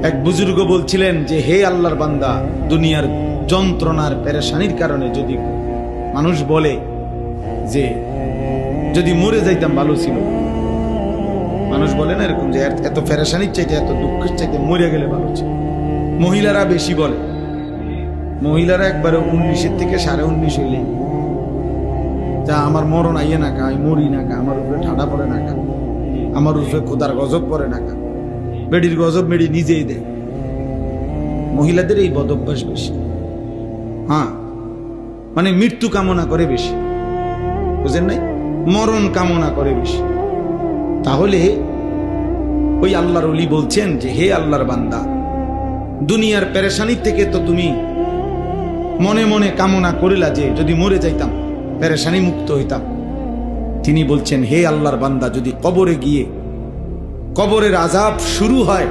এক বুজুর্গ বলছিলেন যে হে আল্লাহর বান্দা, দুনিয়ার যন্ত্রণার পেরেশানির কারণে যদি মানুষ বলে যে যদি মরে যাইতাম ভালো ছিল, মানুষ বলে না এরকম যে এত পেরেশানির চাইতে এত দুঃখের চাইতে মরে গেলে ভালো ছিল। মহিলারা বেশি বলে, মহিলারা একবারে 19 থেকে 19.5 হইলে যা আমার মরণ আইয়ে না কা, আমি মরি না কা, আমার উপরে ঠাডা পড়ে না কা, আমার উপরে খোদার গজব পড়ে না কা, বেডির গজব বেডি নিজেই দেয়। মহিলাদের এই বদ অভ্যাস বেশি। হ্যাঁ, মানে মৃত্যু কামনা করে বেশি, বুঝেন নাই, মরণ কামনা করে বেশি। তাহলে ওই আল্লাহর ওলি বলছেন যে হে আল্লাহর বান্দা, দুনিয়ার পেরেশানি থেকে তো তুমি মনে মনে কামনা করিলা যে যদি মরে যাইতাম, পেরেশানি মুক্ত হইতাম। তিনি বলছেন হে আল্লাহর বান্দা, যদি কবরে গিয়ে কবরের আযাব শুরু হয়